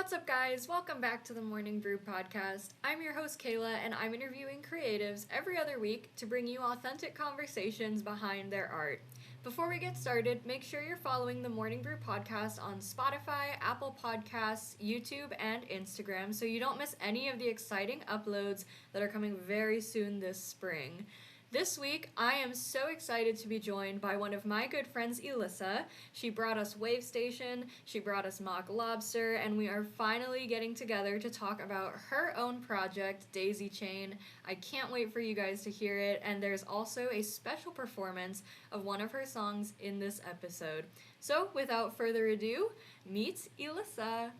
What's up, guys? Welcome back to the Morning Brew podcast. I'm your host, Kayla, and I'm interviewing creatives every other week to bring you authentic conversations behind their art. Before we get started, make sure you're following the Morning Brew podcast on Spotify, Apple Podcasts, YouTube, and Instagram so you don't miss any of the exciting uploads that are coming very soon this spring. This week, I am so excited to be joined by one of my good friends, Elissa. She brought us Wave Station, she brought us Mock Lobster, and we are finally getting together to talk about her own project, Daisy Chain. I can't wait for you guys to hear it, and there's also a special performance of one of her songs in this episode. So, without further ado, meet Elissa.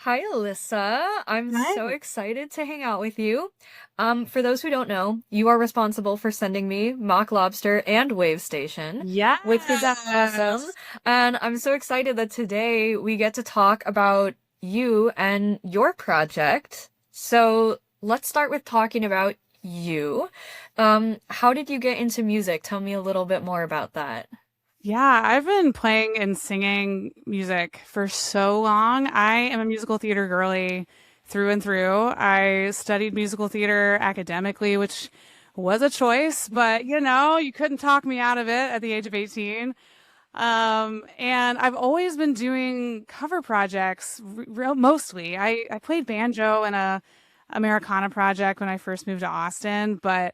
Hi, Elissa. I'm so Hi. excited to hang out with you. For those who don't know, you are responsible for sending me Mock Lobster and Wave Station, which is awesome. Yes. And I'm so excited that today we get to talk about you and your project. So let's start with talking about you. How did you get into music? Tell me a little bit more about that. Yeah, I've been playing and singing music for so long. I am a musical theater girly through and through. I studied musical theater academically, which was a choice, but you couldn't talk me out of it at the age of 18. And I've always been doing cover projects, mostly. I played banjo in a Americana project when I first moved to Austin, but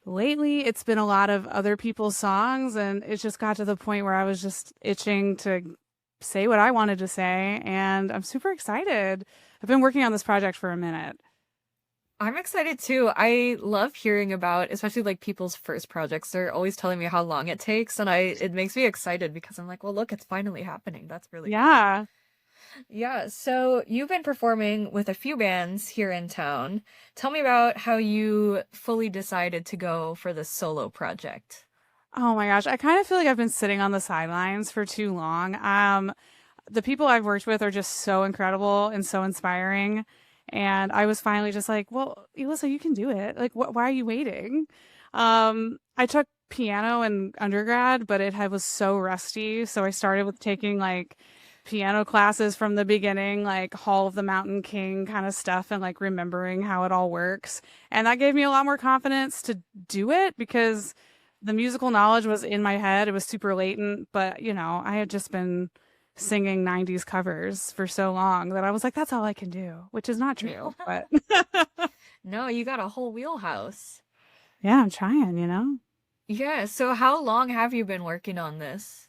lately, it's been a lot of other people's songs, and it just got to the point where I was just itching to say what I wanted to say, and I'm super excited. I've been working on this project for a minute. I'm excited too. I love hearing about, especially like people's first projects. They're always telling me how long it takes, and it makes me excited because I'm like, well, look, it's finally happening. That's really cool. Yeah. Yeah, so you've been performing with a few bands here in town. Tell me about how you fully decided to go for this solo project. Oh my gosh, I kind of feel like I've been sitting on the sidelines for too long. The people I've worked with are just so incredible and so inspiring. And I was finally just like, well, Elissa, you can do it. Like, why are you waiting? I took piano in undergrad, but was so rusty. So I started with taking like piano classes from the beginning, like Hall of the Mountain King kind of stuff, and like remembering how it all works. And that gave me a lot more confidence to do it because the musical knowledge was in my head. It was super latent, but I had just been singing 90s covers for so long that I was like, that's all I can do, which is not true. But No, you got a whole wheelhouse. yeah, I'm trying. Yeah, so how long have you been working on this?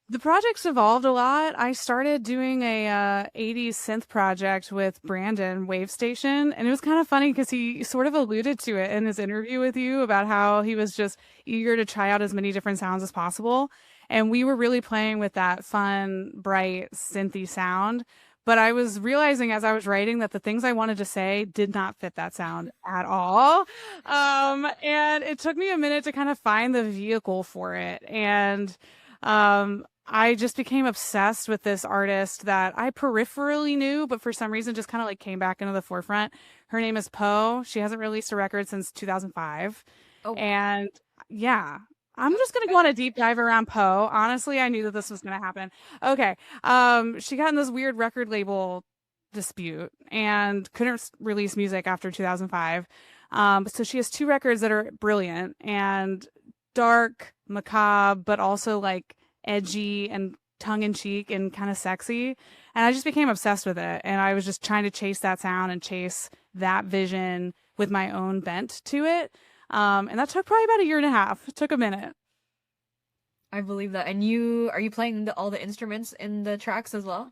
The project's evolved a lot. I started doing a 80s synth project with Brandon Wave Station, and it was kind of funny because he sort of alluded to it in his interview with you about how he was just eager to try out as many different sounds as possible. And we were really playing with that fun, bright, synthy sound. But I was realizing as I was writing that the things I wanted to say did not fit that sound at all. And it took me a minute to kind of find the vehicle for it. And I just became obsessed with this artist that I peripherally knew, but for some reason just kind of like came back into the forefront. Her name is Poe. She hasn't released a record since 2005. Oh, wow. And yeah, I'm just going to go on a deep dive around Poe. Honestly, I knew that this was going to happen. Okay. She got in this weird record label dispute and couldn't release music after 2005. So she has two records that are brilliant and dark, macabre, but also like edgy and tongue-in-cheek and kind of sexy. And I just became obsessed with it. And I was just trying to chase that sound and chase that vision with my own bent to it. And that took probably about a year and a half. It took a minute. I believe that. And are you playing all the instruments in the tracks as well?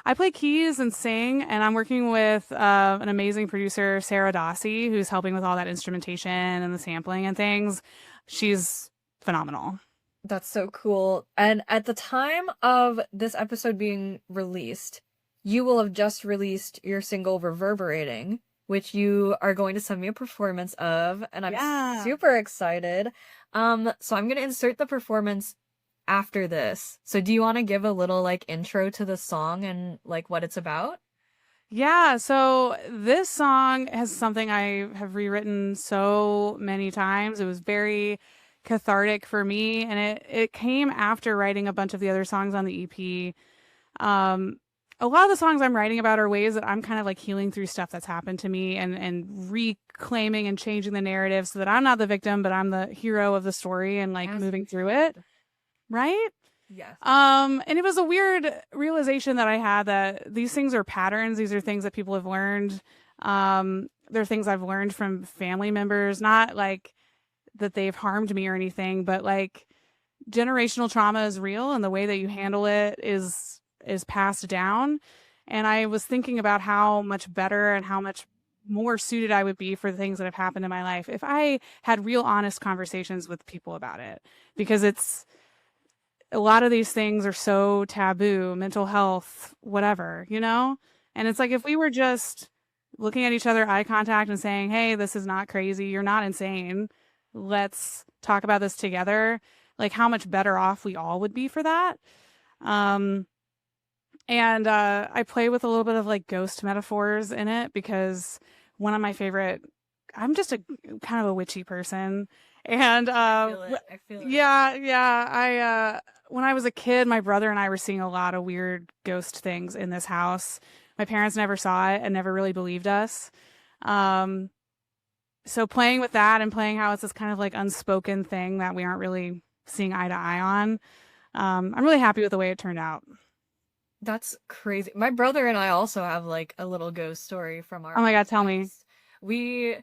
I play keys and sing, and I'm working with an amazing producer, Sarah Dossi, who's helping with all that instrumentation and the sampling and things. She's phenomenal. That's so cool. And at the time of this episode being released, you will have just released your single Reverberating, which you are going to send me a performance of, and I'm Yeah. super excited. So I'm gonna insert the performance after this. So do you want to give a little like intro to the song and like what it's about? Yeah, so this song has something I have rewritten so many times. It was very cathartic for me, and it came after writing a bunch of the other songs on the EP. Um, a lot of the songs I'm writing about are ways that I'm kind of like healing through stuff that's happened to me and reclaiming and changing the narrative so that I'm not the victim, but I'm the hero of the story and like moving through it. Right? Yes. And it was a weird realization that I had that these things are patterns. These are things that people have learned. They're things I've learned from family members, not like that they've harmed me or anything, but like generational trauma is real and the way that you handle it is passed down. And I was thinking about how much better and how much more suited I would be for the things that have happened in my life if I had real honest conversations with people about it, because it's a lot of these things are so taboo, mental health, whatever, you know? And it's like if we were just looking at each other, eye contact, and saying, hey, this is not crazy. You're not insane. Let's talk about this together. Like how much better off we all would be for that. And I play with a little bit of like ghost metaphors in it because one of my favorite, I'm just a kind of a witchy person. And I feel it. Yeah. When I was a kid, my brother and I were seeing a lot of weird ghost things in this house. My parents never saw it and never really believed us. So playing with that and playing how it's this kind of like unspoken thing that we aren't really seeing eye to eye on. I'm really happy with the way it turned out. That's crazy. My brother and I also have like a little ghost story from our Oh my God, tell me. We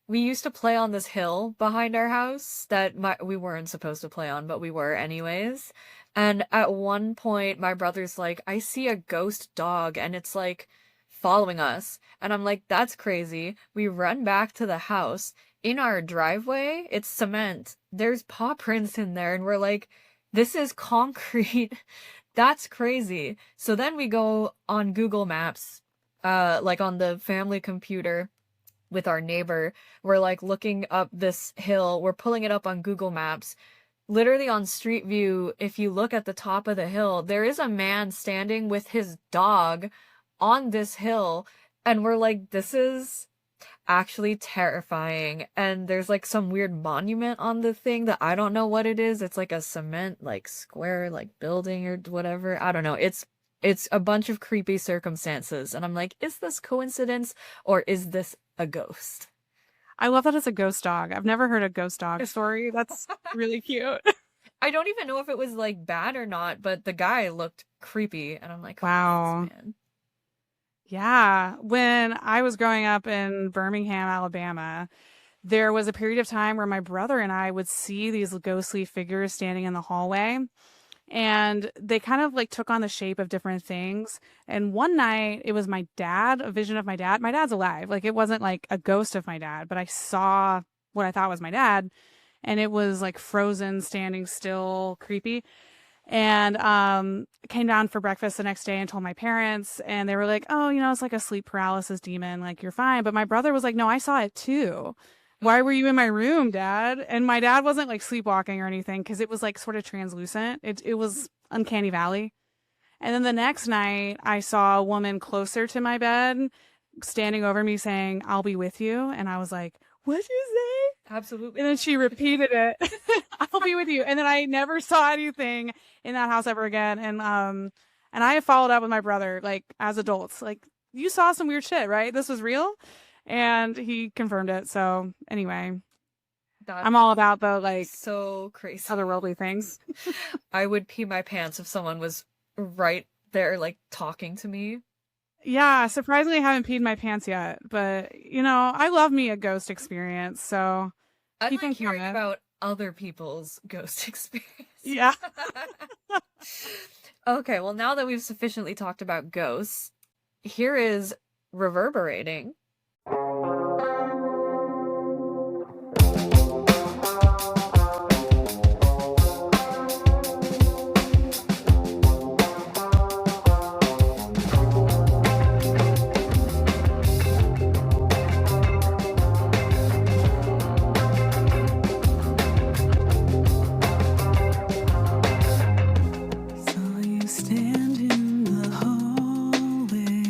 used to play on this hill behind our house that we weren't supposed to play on, but we were anyways. And at one point, my brother's like, I see a ghost dog and it's like following us. And I'm like, that's crazy. We run back to the house. In our driveway, it's cement. There's paw prints in there. And we're like, this is concrete. That's crazy. So then we go on Google Maps, like on the family computer with our neighbor. We're like looking up this hill. We're pulling it up on Google Maps. Literally on Street View, if you look at the top of the hill, there is a man standing with his dog on this hill. And we're like, this is actually terrifying. And there's like some weird monument on the thing that I don't know what it is. It's like a cement, like square, like building or whatever. I don't know. It's a bunch of creepy circumstances. And I'm like, is this coincidence or is this a ghost? I love that it's a ghost dog. I've never heard a ghost dog story. That's really cute. I don't even know if it was like bad or not, but the guy looked creepy. And I'm like, wow. Oh, man. Yeah. When I was growing up in Birmingham, Alabama, there was a period of time where my brother and I would see these ghostly figures standing in the hallway. And they kind of like took on the shape of different things. And one night it was my dad, a vision of my dad. My dad's alive. Like it wasn't like a ghost of my dad, but I saw what I thought was my dad. And it was like frozen, standing still, creepy. And came down for breakfast the next day and told my parents. And they were like, oh, you know, it's like a sleep paralysis demon. Like you're fine. But my brother was like, no, I saw it too. Why were you in my room, Dad? And my dad wasn't like sleepwalking or anything because it was like sort of translucent. It was uncanny valley. And then the next night I saw a woman closer to my bed standing over me saying, I'll be with you. And I was like, what'd you say? Absolutely. And then she repeated it. I'll be with you. And then I never saw anything in that house ever again. And I have followed up with my brother, like as adults, like you saw some weird shit, right? This was real. And he confirmed it. So anyway, I'm all about the like so crazy otherworldly things. I would pee my pants if someone was right there, like talking to me. Yeah, surprisingly, I haven't peed my pants yet. But you know, I love me a ghost experience. So I like hearing about other people's ghost experience. Yeah. Okay, well, now that we've sufficiently talked about ghosts, here is Reverberating. Stand in the hallway,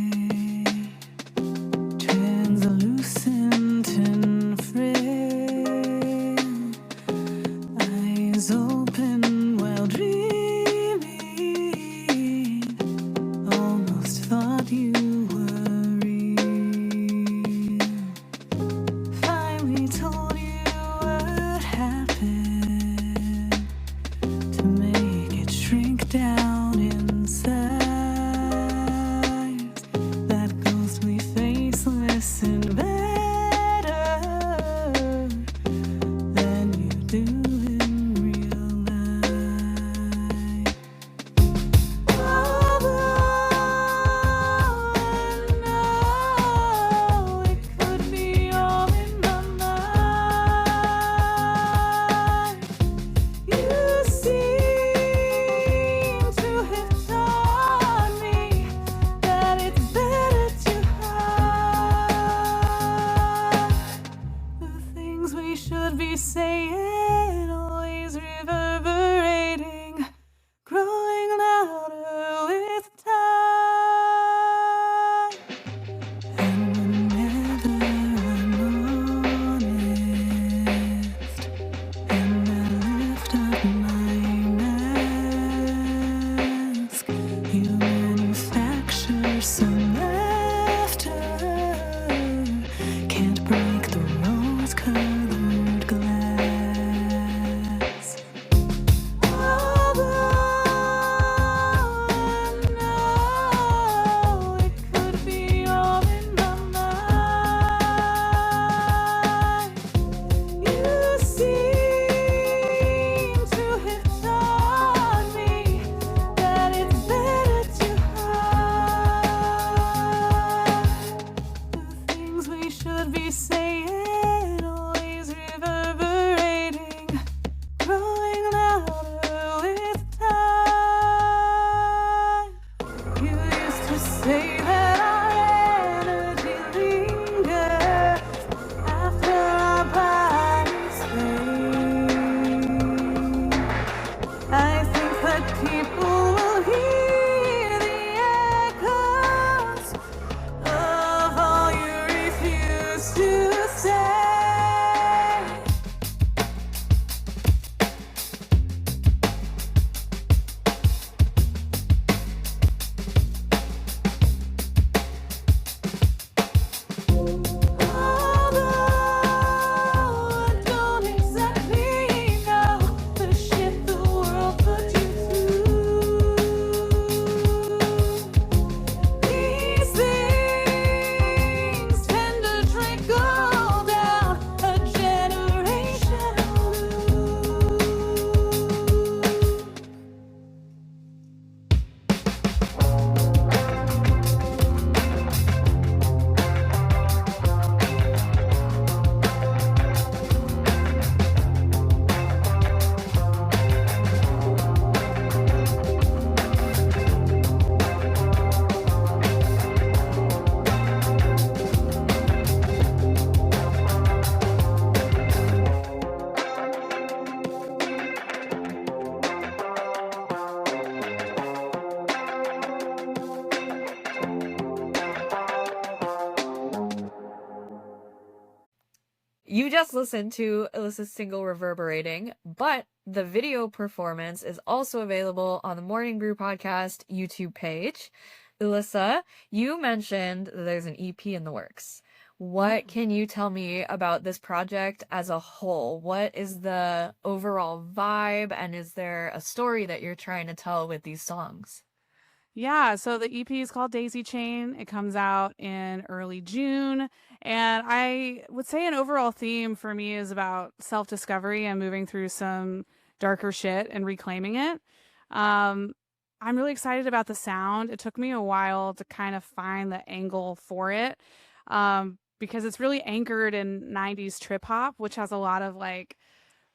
you just listened to Elissa's single Reverberating, but the video performance is also available on the Morning Brew Podcast YouTube page. Elissa, you mentioned that there's an EP in the works. What can you tell me about this project as a whole? What is the overall vibe, and is there a story that you're trying to tell with these songs? Yeah, so the EP is called Daisy Chain. It comes out in early June. And I would say an overall theme for me is about self-discovery and moving through some darker shit and reclaiming it. Um, I'm really excited about the sound. It took me a while to kind of find the angle for it, because it's really anchored in 90s trip hop, which has a lot of like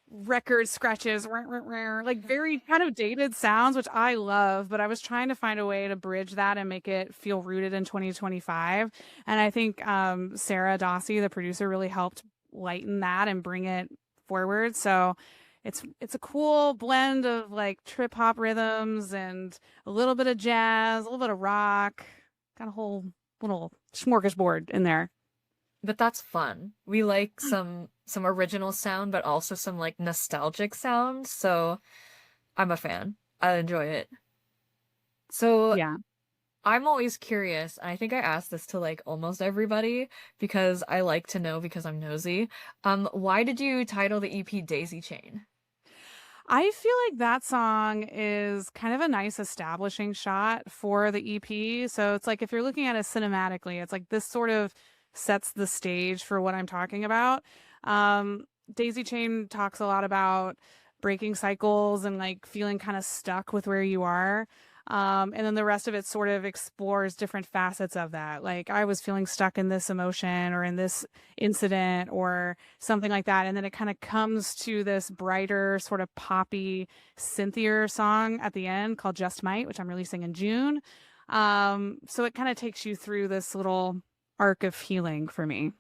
record scratches, like very kind of dated sounds, which I love, but I was trying to find a way to bridge that and make it feel rooted in 2025. And I think Sarah Dossie, the producer, really helped lighten that and bring it forward. So it's a cool blend of like trip hop rhythms and a little bit of jazz, a little bit of rock, got a whole little smorgasbord in there. But that's fun. We like some original sound, but also some like nostalgic sound. So I'm a fan. I enjoy it. So Yeah. I'm always curious, and I think I asked this to like almost everybody because I like to know because I'm nosy. Why did you title the EP Daisy Chain? I feel like that song is kind of a nice establishing shot for the EP. So it's like if you're looking at it cinematically, it's like this sort of sets the stage for what I'm talking about. Daisy Chain talks a lot about breaking cycles and like feeling kind of stuck with where you are. And then the rest of it sort of explores different facets of that. Like I was feeling stuck in this emotion or in this incident or something like that. And then it kind of comes to this brighter, sort of poppy, synthier song at the end called Just Might, which I'm releasing in June. So it kind of takes you through this little arc of healing for me.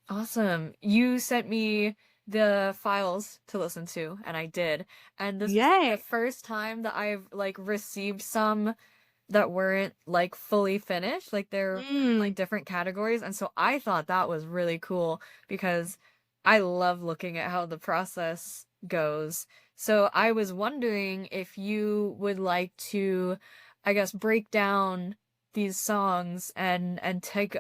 Awesome. You sent me the files to listen to, and I did. And this was Yay. the first time that I've like received some that weren't like fully finished. Like they're in, like different categories. And so I thought that was really cool because I love looking at how the process goes. So I was wondering if you would like to, I guess, break down these songs and take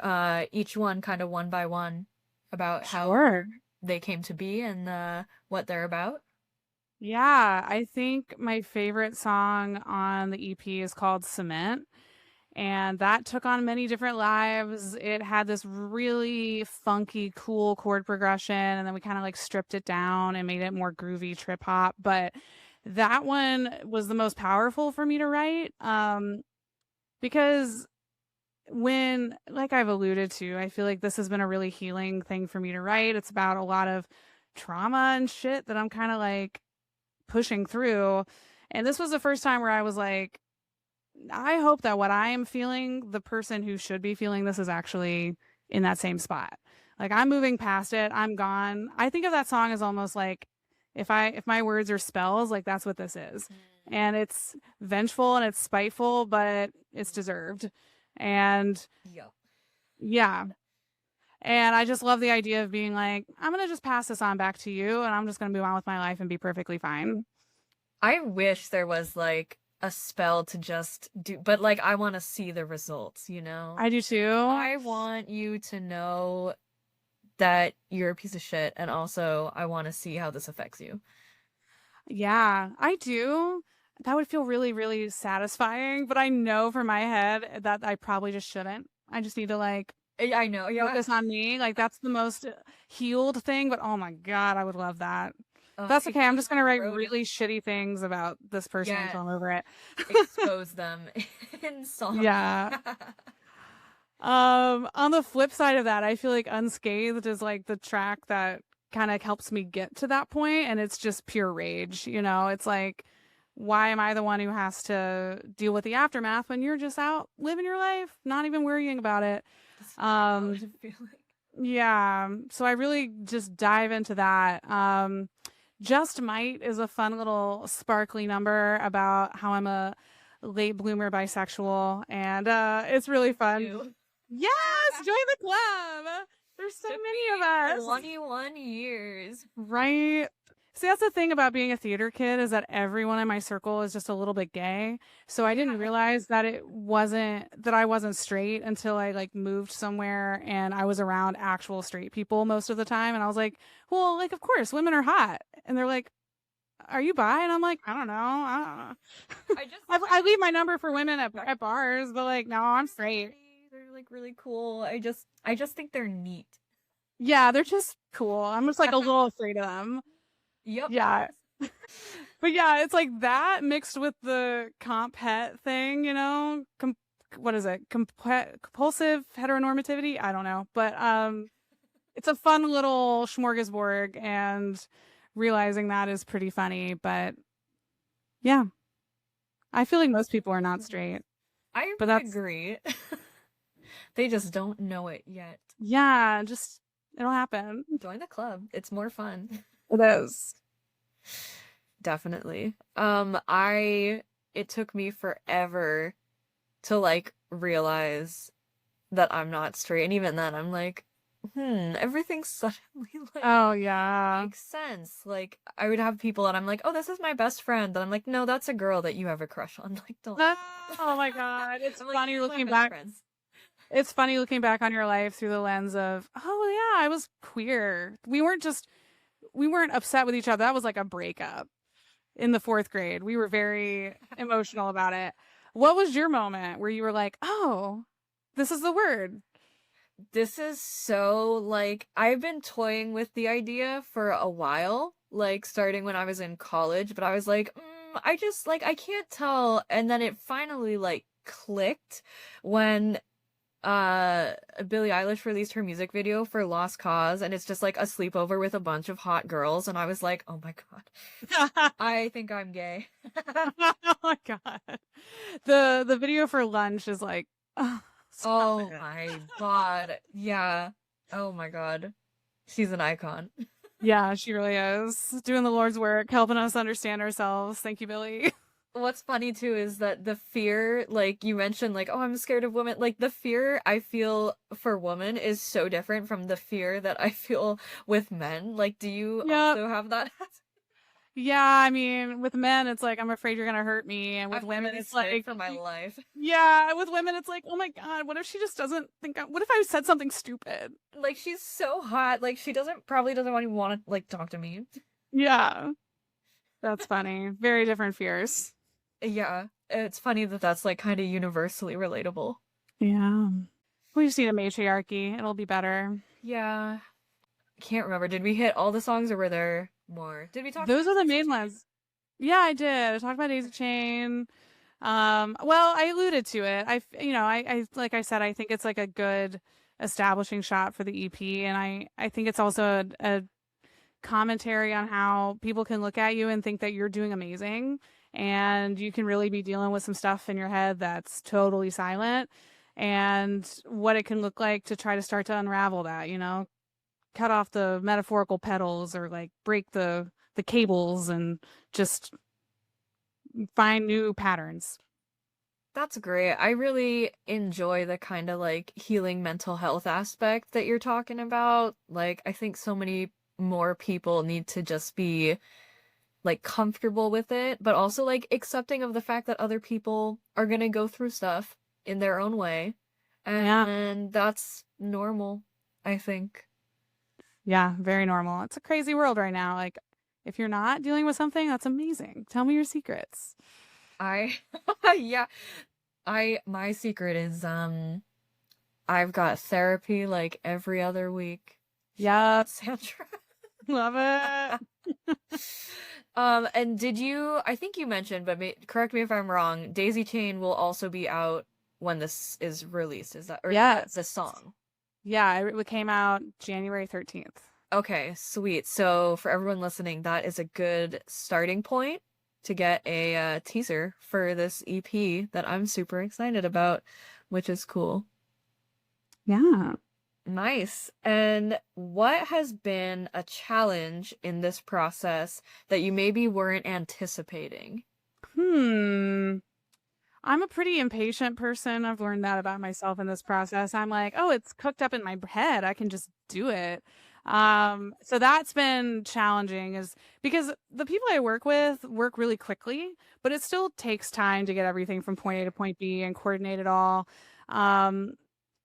each one kind of one by one about how Sure. they came to be and what they're about. Yeah, I think my favorite song on the EP is called Cement. And that took on many different lives. It had this really funky, cool chord progression, and then we kind of like stripped it down and made it more groovy trip hop. But that one was the most powerful for me to write, because when, like I've alluded to, I feel like this has been a really healing thing for me to write. It's about a lot of trauma and shit that I'm kind of like pushing through. And this was the first time where I was like, I hope that what I am feeling, the person who should be feeling this is actually in that same spot. Like I'm moving past it. I'm gone. I think of that song as almost like if my words are spells, like that's what this is. And it's vengeful and it's spiteful, but it's deserved. And Yep. yeah. And I just love the idea of being like, I'm going to just pass this on back to you and I'm just going to move on with my life and be perfectly fine. I wish there was like a spell to just do, but like I want to see the results, you know? I do too. I want you to know that you're a piece of shit, and also I want to see how this affects you. Yeah, I do. That would feel really, really satisfying, but I know for my head that I probably just shouldn't. I just need to like I know, yeah. focus on me. Like that's the most healed thing, but oh my God, I would love that. That's okay. I'm just gonna write really shitty things about this person until I'm over it. Expose them in song. Yeah. On the flip side of that, I feel like Unscathed is like the track that kind of helps me get to that point, and it's just pure rage. You know, it's like, why am I the one who has to deal with the aftermath when you're just out living your life, not even worrying about it? Yeah. So I really just dive into that. Just Might is a fun little sparkly number about how I'm a late bloomer bisexual, and it's really fun. Yes, join the club. There's so Took many of me us. 21 years. Right. See, that's the thing about being a theater kid is that everyone in my circle is just a little bit gay. So I didn't Yeah. realize that I wasn't straight until I like moved somewhere and I was around actual straight people most of the time. And I was like, well, like, of course, women are hot. And they're like, are you bi? And I'm like, I don't know. I just I leave my number for women at bars, but like, no, I'm straight. They're like really cool. I just think they're neat. Yeah, they're just cool. I'm just like a little afraid of them. Yep. Yeah. But yeah, it's like that mixed with the comp het thing, you know? What is it? Compulsive heteronormativity? I don't know. But it's a fun little smorgasbord and realizing that is pretty funny, but yeah. I feel like most people are not straight. I But that's agree. They just don't know it yet. yeah, just it'll happen. Join the club. It's more fun. It is. Definitely. It took me forever to like realize that I'm not straight. And even then I'm like, everything suddenly like Oh yeah. makes sense. Like I would have people and I'm like, oh, this is my best friend. And I'm like, no, that's a girl that you have a crush on. Like, don't. Oh my God. It's I'm like, funny "You're my looking best back. friends." It's funny looking back on your life through the lens of, oh yeah, I was queer. We weren't upset with each other. That was like a breakup in the fourth grade. We were very emotional about it. What was your moment where you were like, oh, this is the word? This is so like I've been toying with the idea for a while, like starting when I was in college, but I was like, I just like I can't tell. And then it finally like clicked when Billie Eilish released her music video for Lost Cause, and it's just like a sleepover with a bunch of hot girls, and I was like, oh my God, I think I'm gay. Oh my God. The video for lunch is like, oh, stop Oh it. my God. Yeah. Oh my God. She's an icon. Yeah, she really is doing the Lord's work, helping us understand ourselves. Thank you, Billy. What's funny too is that the fear, like you mentioned, like, oh, I'm scared of women. Like the fear I feel for women is so different from the fear that I feel with men. Like, do you Yep. also have that? Yeah, I mean, with men, it's like, I'm afraid you're gonna hurt me. And with I'm women, literally it's scared like, for my life. yeah, with women, it's like, oh my God, what if she just doesn't think, what if I said something stupid? Like she's so hot. Like she probably doesn't want to like talk to me. Yeah, that's funny. Very different fears. Yeah, it's funny that that's like kind of universally relatable. Yeah. We just need a matriarchy. It'll be better. Yeah, can't remember. Did we hit all the songs or were there more? Did we talk Those about are the Daisy main Chain? ones. Yeah, I did. I talked about Daisy Chain. Well, I alluded to it. I like I said, I think it's like a good establishing shot for the EP, and I think it's also a commentary on how people can look at you and think that you're doing amazing, and you can really be dealing with some stuff in your head that's totally silent, and what it can look like to try to start to unravel that, cut off the metaphorical petals or like break the cables and just find new patterns. That's great. I really enjoy the kind of like healing mental health aspect that you're talking about. Like, I think so many more people need to just be like comfortable with it, but also like accepting of the fact that other people are gonna go through stuff in their own way. Yeah. And that's normal, I think. Yeah, very normal. It's a crazy world right now. Like, if you're not dealing with something, that's amazing. Tell me your secrets. I, yeah, my secret is, I've got therapy like every other week. Yep. Sandra. Love it. And I think you mentioned, but correct me if I'm wrong, Daisy Chain will also be out when this is released. Is that, or Yes. the song? Yeah, it came out January 13th. Okay, sweet. So for everyone listening, that is a good starting point to get a teaser for this EP that I'm super excited about, which is cool. Yeah. Nice. And what has been a challenge in this process that you maybe weren't anticipating? Hmm. I'm a pretty impatient person. I've learned that about myself in this process. I'm like, oh, it's cooked up in my head. I can just do it. So that's been challenging is because the people I work with work really quickly, but it still takes time to get everything from point A to point B and coordinate it all. Um,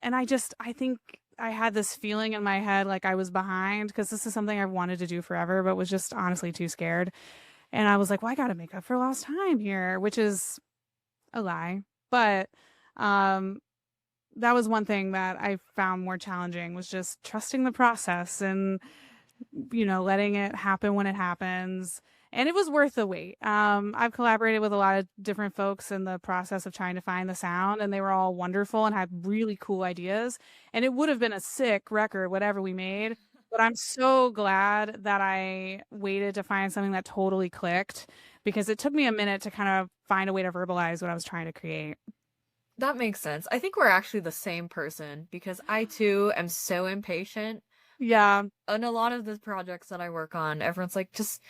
and I think I had this feeling in my head like I was behind because this is something I've wanted to do forever, but was just honestly too scared. And I was like, well, I got to make up for lost time here, which is a lie. But um, that was one thing that I found more challenging was just trusting the process and, letting it happen when it happens. And it was worth the wait. I've collaborated with a lot of different folks in the process of trying to find the sound, and they were all wonderful and had really cool ideas. And it would have been a sick record, whatever we made. But I'm so glad that I waited to find something that totally clicked because it took me a minute to kind of find a way to verbalize what I was trying to create. That makes sense. I think we're actually the same person because I too am so impatient. Yeah. And a lot of the projects that I work on, everyone's like, just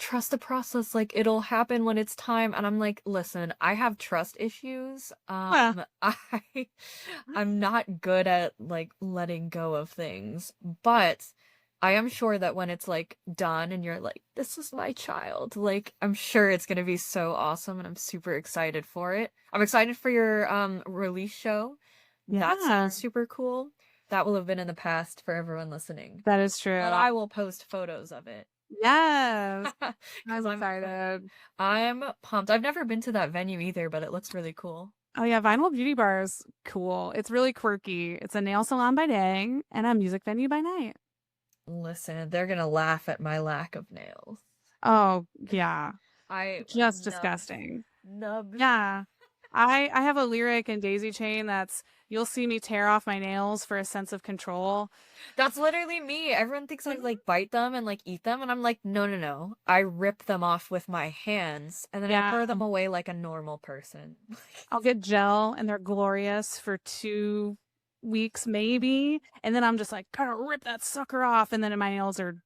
trust the process. Like it'll happen when it's time. And I'm like, listen, I have trust issues. Well, I'm not good at like letting go of things, but I am sure that when it's like done and you're like, this is my child, like I'm sure it's gonna be so awesome and I'm super excited for it. I'm excited for your release show. That yeah, sounds super cool. That will have been in the past for everyone listening. that is true. But I will post photos of it. Yes. Because I'm excited. I'm pumped. I've never been to that venue either, but it looks really cool. Oh yeah, Vinyl Beauty Bar is cool. It's really quirky. It's a nail salon by day and a music venue by night. Listen, they're gonna laugh at my lack of nails. Oh yeah, I just nubs. disgusting. Nubs. Yeah. I have a lyric in Daisy Chain that's you'll see me tear off my nails for a sense of control. That's literally me. Everyone thinks I like bite them and like eat them, and I'm like, no, no, no. I rip them off with my hands and then I Yeah. throw them away like a normal person. I'll get gel and they're glorious for 2 weeks maybe. And then I'm just like, gotta rip that sucker off. And then my nails are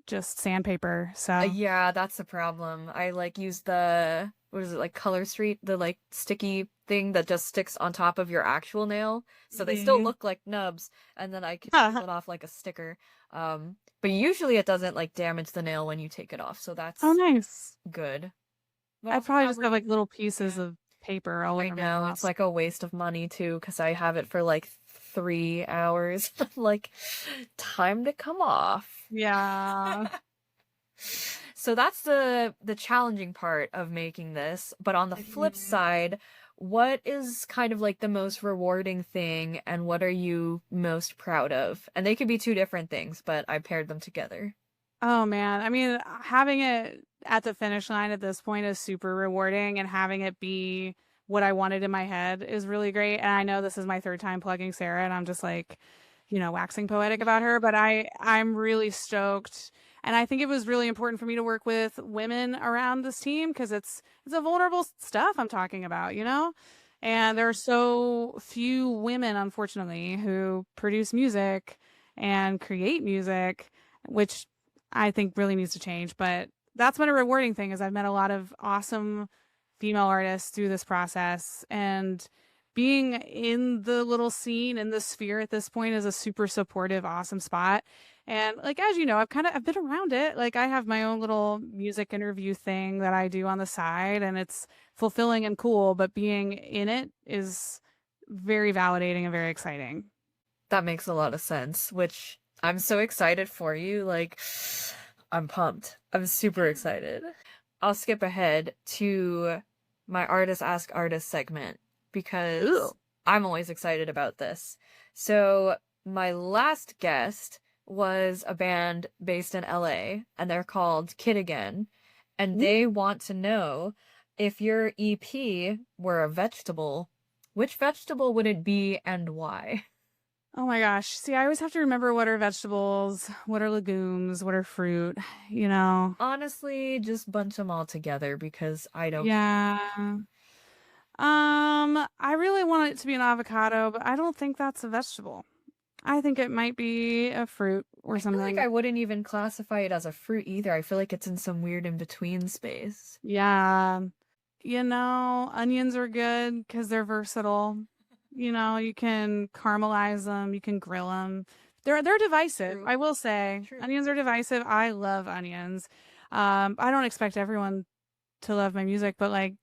just sandpaper. So Yeah, that's the problem. I like use the what is it like Color Street, the like sticky thing that just sticks on top of your actual nail, so they still Mhm. look like nubs, and then I can peel it off like a sticker. But usually it doesn't like damage the nail when you take it off, so Oh, that's nice. good. But I also probably just have probably like little pieces yeah. of paper all I over my know it's nails. like a waste of money too, because I have it for like 3 hours. Like, time to come off. Yeah. So that's the challenging part of making this. But on the flip Mhm. side, what is kind of like the most rewarding thing and what are you most proud of? And they could be two different things, but I paired them together. Oh man. I mean, having it at the finish line at this point is super rewarding and having it be what I wanted in my head is really great. And I know this is my third time plugging Sarah and I'm just like, waxing poetic about her, but I'm really stoked. And I think it was really important for me to work with women around this team because it's a vulnerable stuff I'm talking about, you know? And there are so few women, unfortunately, who produce music and create music, which I think really needs to change. But that's been a rewarding thing is I've met a lot of awesome female artists through this process and being in the little scene in the sphere at this point is a super supportive, awesome spot. And like as you know, I've been around it. Like I have my own little music interview thing that I do on the side and it's fulfilling and cool, but being in it is very validating and very exciting. That makes a lot of sense, which I'm so excited for you. Like, I'm pumped. I'm super excited. I'll skip ahead to my Artist Ask Artist segment Ooh. because I'm always excited about this. So, my last guest was a band based in LA, and they're called Kid Again, and they want to know if your EP were a vegetable, which vegetable would it be and why? Oh my gosh. See, I always have to remember what are vegetables, what are legumes, what are fruit, you know. Honestly, just bunch them all together because I don't. Yeah. I really want it to be an avocado, but I don't think that's a vegetable. I think it might be a fruit or I feel like something. I wouldn't even classify it as a fruit either. I feel like it's in some weird in between space. Yeah. onions are good because they're versatile. You can caramelize them, you can grill them. They're divisive, True. I will say. True. Onions are divisive. I love onions. I don't expect everyone to love my music, but like,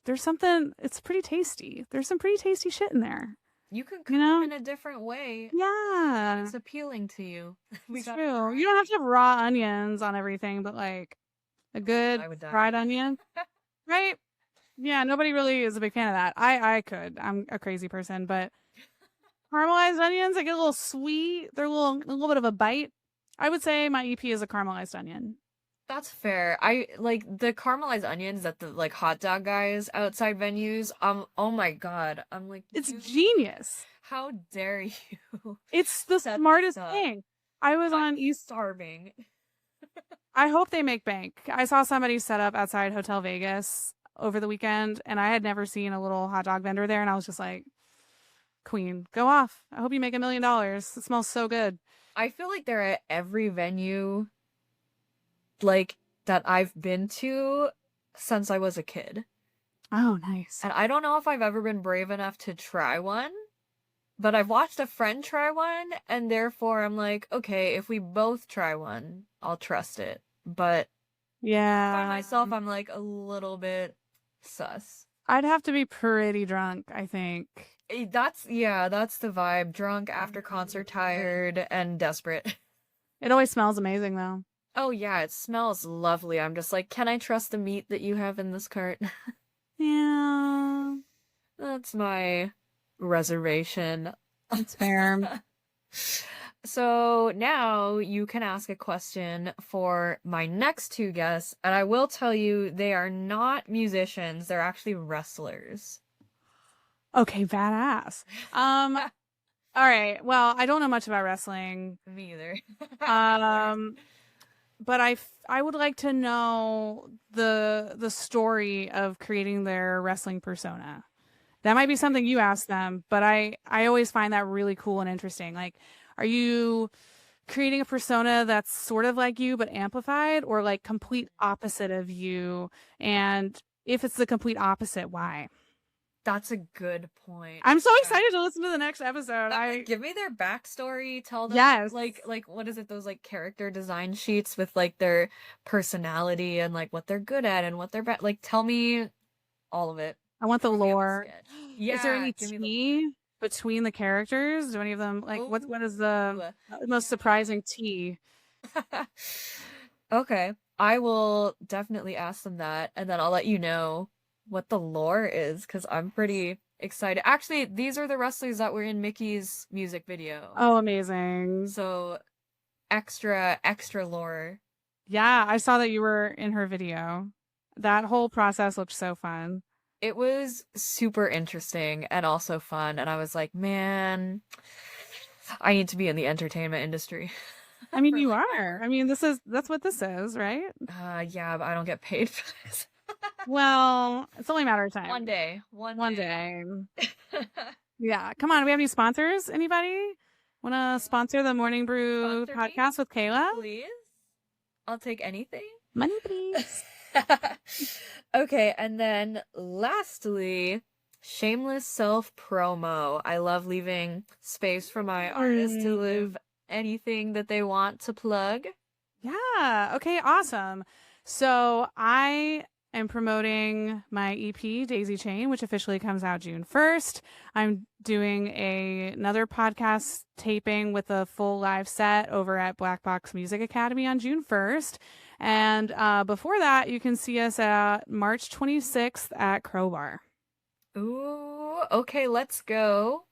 it's pretty tasty. There's some pretty tasty shit in there. You can cook You them know? in a different way. Yeah, It's appealing to you. it's true. You don't have to have raw onions on everything, but like a good I would die. fried onion, right? Yeah, nobody really is a big fan of that. I could. I'm a crazy person, but caramelized onions, they get a little sweet. They're a little bit of a bite. I would say my EP is a caramelized onion. That's fair. I like the caramelized onions that the like hot dog guys outside venues. Oh my God. I'm like, It's "You- genius. how dare you?" It's the Set smartest this up. thing. I was on East. Starving. I hope they make bank. I saw somebody set up outside Hotel Vegas over the weekend, and I had never seen a little hot dog vendor there, and I was just like, Queen, go off. I hope you make $1 million. It smells so good. I feel like they're at every venue like that I've been to since I was a kid. Oh, nice. And I don't know if I've ever been brave enough to try one, but I've watched a friend try one, and therefore I'm like, okay, if we both try one, I'll trust it. But Yeah. by myself, I'm like a little bit sus. I'd have to be pretty drunk, I think. That's the vibe. Drunk, after concert, tired, and desperate. It always smells amazing, though. Oh yeah, it smells lovely. I'm just like, can I trust the meat that you have in this cart? Yeah. That's my reservation. It's fair. So now you can ask a question for my next two guests, and I will tell you they are not musicians, they're actually wrestlers. Okay, badass. All right. Well, I don't know much about wrestling. Me either. But I would like to know the story of creating their wrestling persona. That might be something you ask them, but I always find that really cool and interesting. Like, are you creating a persona that's sort of like you but amplified, or like complete opposite of you? And if it's the complete opposite, why? That's a good point. I'm so Yeah. excited to listen to the next episode. Give me their backstory. Tell them, Yes. like what is it? Those like character design sheets with like their personality and like what they're good at and what they're bad. Like, tell me all of it. I want the Give me a lore. sketch. Is there any give me tea between the characters? Do any of them like what is the most surprising tea? Okay, I will definitely ask them that, and then I'll let you know what the lore is, because I'm pretty excited. Actually, these are the wrestlers that were in Mickey's music video. Oh, amazing. So extra lore. Yeah, I saw that you were in her video. That whole process looked so fun. It was super interesting and also fun, and I was like, man, I need to be in the entertainment industry. I mean, you are. I mean, that's what this is, right? Yeah, but I don't get paid for this. Well, it's only a matter of time. One day. One day. Yeah. Come on. Do we have any sponsors? Anybody want to sponsor the Morning Brew Sponsor me? podcast with Kayla? Please? I'll take anything. Money, please. Okay, and then lastly, shameless self promo. I love leaving space for my artists to live anything that they want to plug. Yeah. Okay. Awesome. So I am promoting my EP, Daisy Chain, which officially comes out June 1st. I'm doing another podcast taping with a full live set over at Black Box Music Academy on June 1st. And before that, you can see us at March 26th at Crowbar. Ooh, okay, let's go.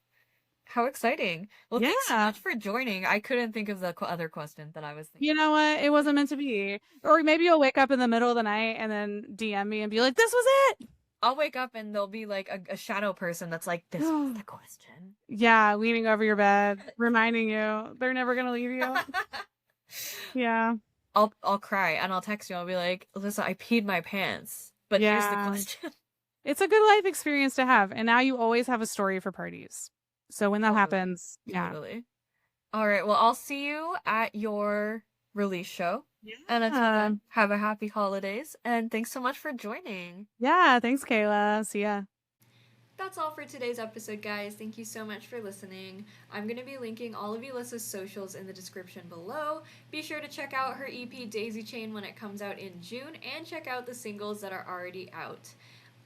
How exciting. Well, thanks so much for joining. I couldn't think of the other question that I was thinking. You know what? It wasn't meant to be. Or maybe you'll wake up in the middle of the night and then DM me and be like, this was it. I'll wake up and there'll be like a shadow person that's like, this was the question. Yeah, leaning over your bed, reminding you they're never going to leave you. Yeah. I'll cry and I'll text you. I'll be like, Elissa, I peed my pants. But here's the question. It's a good life experience to have. And now you always have a story for parties. So when that happens, Totally. All right. Well, I'll see you at your release show And until Yeah. then, have a happy holidays, and thanks so much for joining. Yeah. Thanks, Kayla. See ya. That's all for today's episode, guys. Thank you so much for listening. I'm going to be linking all of Elissa's socials in the description below. Be sure to check out her EP Daisy Chain when it comes out in June, and check out the singles that are already out.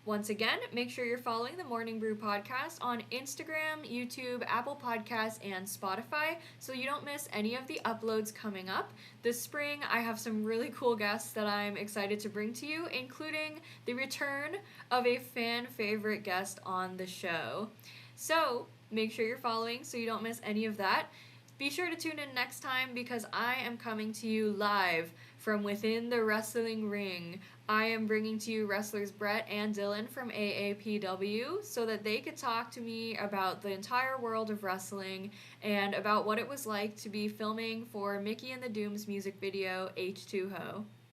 Once again, make sure you're following the Morning Brew podcast on Instagram, YouTube, Apple Podcasts, and Spotify so you don't miss any of the uploads coming up. This spring, I have some really cool guests that I'm excited to bring to you, including the return of a fan favorite guest on the show. So, make sure you're following so you don't miss any of that. Be sure to tune in next time because I am coming to you live from within the wrestling ring. I am bringing to you wrestlers Brett and Dylan from AAPW so that they could talk to me about the entire world of wrestling and about what it was like to be filming for Mickey and the Doom's music video H2Ho.